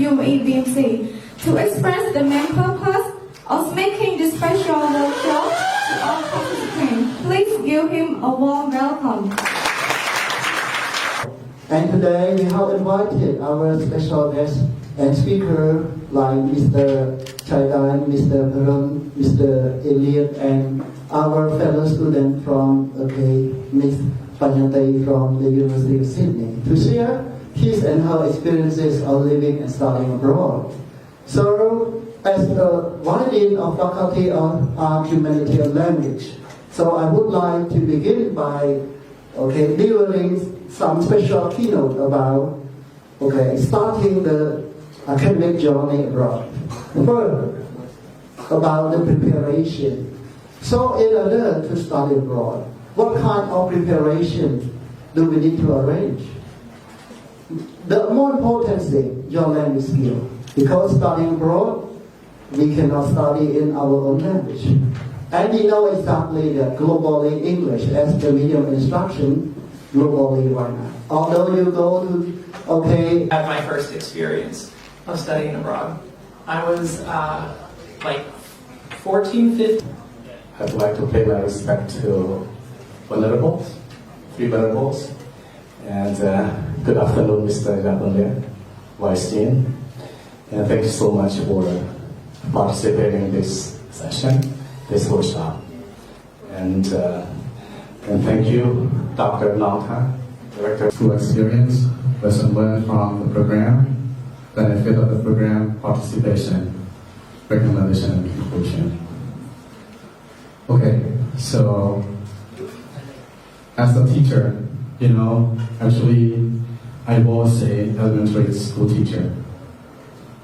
UME-BMC to express the main purpose of making this special workshop to all participants. Please give him a warm welcome. And today we have invited our special guest and speaker like Mr. Chaidan, Mr. Perun, Mr. Elliot, and our fellow student from Ms. Panyate from the University of Sydney to share his and her experiences of living and studying abroad. So, as the Vice Dean of Faculty of Art, Humanity and Language, so I would like to begin by delivering some special keynote about starting the academic journey abroad. First, about the preparation. So in order to study abroad, what kind of preparation do we need to arrange? The more important thing, your language skill. Because studying abroad, we cannot study in our own language. And we know exactly that globally English as the medium of instruction globally right now. Although you go to, At my first experience of studying abroad, I was like 14, 15. I'd like to pay my respect to vulnerables, three vulnerables, and good afternoon, Mr. Japanle, Vice Dean, and thank you so much for participating in this session, this workshop, and thank you, Dr. Nanta, Director. To experience, lesson learned from the program, benefit of the program, participation, recommendation, and conclusion. Okay, so as a teacher, actually I was an elementary school teacher.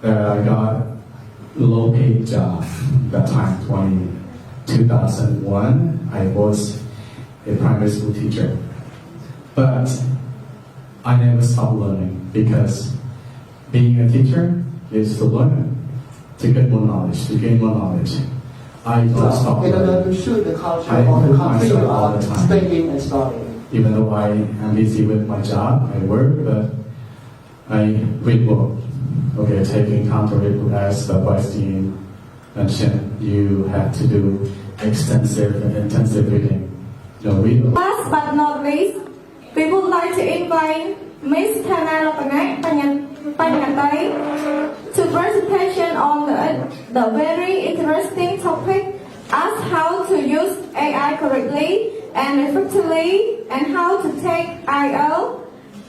I got a low-paid job that time, 2001. I was a primary school teacher. But I never stopped learning because being a teacher is to learn, to get more knowledge, to gain more knowledge. I don't stop in order learning. to shoot the culture I of the improve country you myself all are the time. studying and studying. Even though I am busy with my job, my work, but I read book. Okay, taking time to read, as the Vice Dean mentioned, you have to do extensive and intensive reading. Read a lot. Last but not least, we would like to invite Ms. Tana Panyate to presentation on the very interesting topic as how to use AI correctly and effectively and how to take IELTS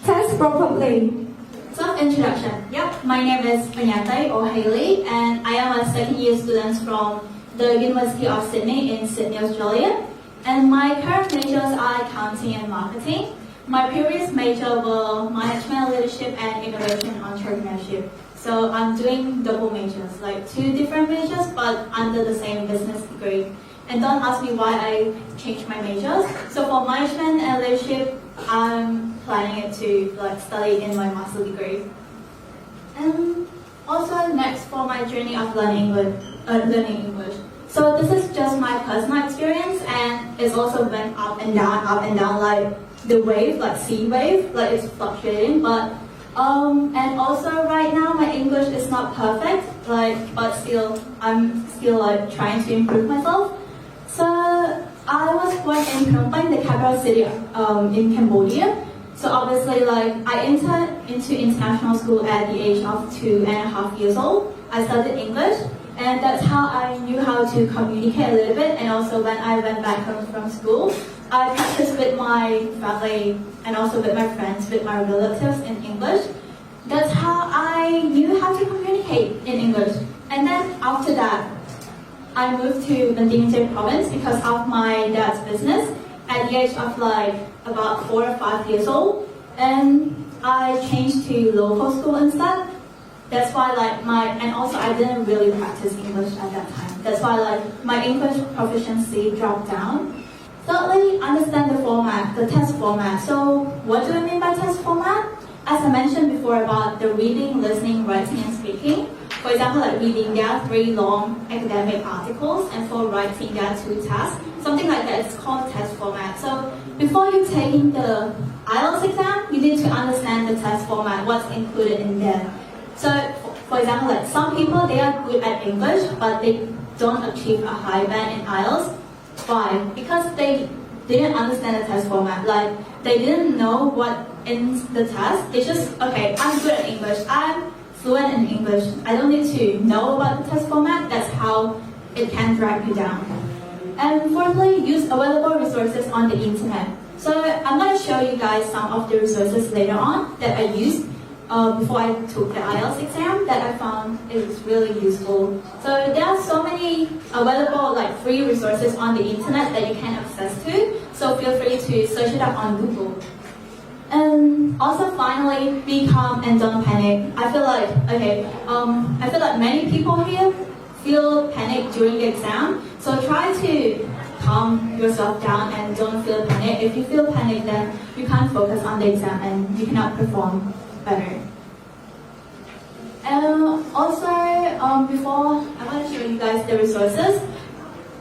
test properly. Self-introduction. Yep, my name is Panyate or Hayley, and I am a second-year student from the University of Sydney in Sydney, Australia. And my current majors are accounting and marketing. My previous major were management, leadership, and innovation entrepreneurship. So I'm doing double majors, like two different majors, but under the same business degree. And don't ask me why I changed my majors. So for management and leadership, I'm planning it to study in my master's degree. And also next for my journey of learning English. So this is just my personal experience, and it's also went up and down like the wave, like sea wave, like it's fluctuating. But and also right now my English is not perfect, but still I'm still trying to improve myself. So I was born in Phnom Penh, the capital city in Cambodia. So obviously I entered into international school at the age of 2.5 years old. I studied English, and that's how I knew how to communicate a little bit. And also when I went back home from school, I practiced with my family and also with my friends, with my relatives in English. That's how I knew how to communicate in English. And then after that, I moved to Banting province because of my dad's business at the age of about 4 or 5 years old. And I changed to local school instead. That's why and also I didn't really practice English at that time. That's why my English proficiency dropped down. Thirdly, understand the format, the test format. So what do I mean by test format? As I mentioned before about the reading, listening, writing, and speaking. For example, reading, there are 3 long academic articles, and for writing, there are 2 tasks. Something like that, it's called test format. So before you taking the IELTS exam, you need to understand the test format, what's included in there. So For example, like some people, they are good at English, but they don't achieve a high band in IELTS. Why? Because they didn't understand the test format. Like, they didn't know what in the test. They just, okay, I'm good at English. I'm fluent in English. I don't need to know about the test format. That's how it can drag you down. And fourthly, use available resources on the internet. So I'm going to show you guys some of the resources later on that I used before I took the IELTS exam that I found it was really useful. So there are so many available like free resources on the internet that you can access to. So feel free to search it up on Google. And also finally, be calm and don't panic. I feel like many people here feel panic during the exam. So try to calm yourself down and don't feel panic. If you feel panic, then you can't focus on the exam and you cannot perform better. And also, before I want to show you guys the resources.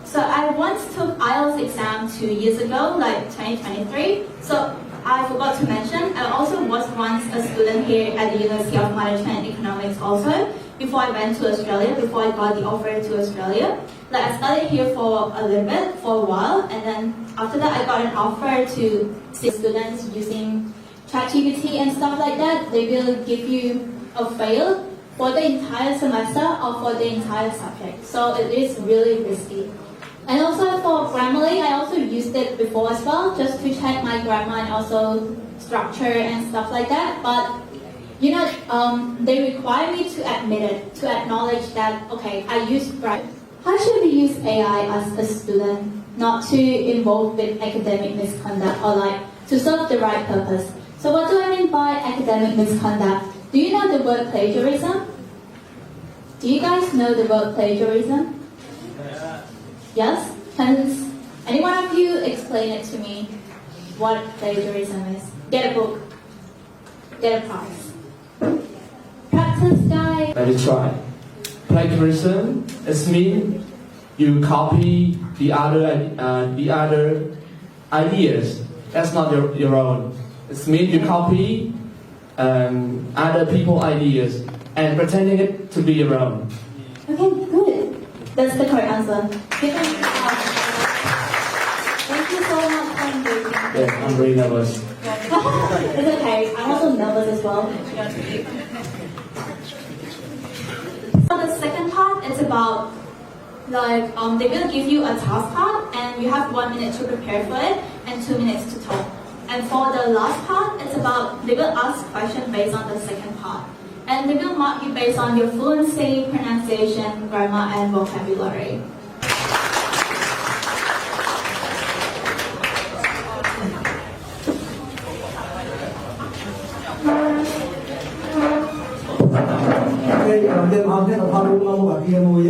So I once took IELTS exam 2 years ago, like 2023. So I forgot to mention, I also was once a student here at the University of Management and Economics also, before I went to Australia, before I got the offer to Australia. Like I studied here for a little bit, for a while, and then after that I got an offer to see students using ChatGPT and stuff like that. They will give you a fail for the entire semester or for the entire subject. So it is really risky. And also for Grammarly, I also used it before as well, just to check my grammar and also structure and stuff like that. But you know, they require me to admit it, to acknowledge that, okay, I use Grammarly. How should we use AI as a student, not to involve with academic misconduct or like to serve the right purpose? So what do I mean by academic misconduct? Do you know the word plagiarism? Do you guys know the word plagiarism? Yes? Can any one of you explain it to me what plagiarism is? Get a book. Get a prize. Practice guide. Let me try. Plagiarism is mean you copy the other ideas. That's not your own. It means you copy other people's ideas and pretending it to be your own. Okay, good. That's the correct answer. Thank you so much for engaging. Yes, I'm really nervous. It's okay. I'm also nervous as well. So the second part is about like they will give you a task part and you have 1 minute to prepare for it and 2 minutes to talk. And for the last part, it's about they will ask questions based on the second part. And they will mark you based on your fluency, pronunciation, grammar, and vocabulary. Đây là đêm hôm nay là pha luôn lâu và kia mua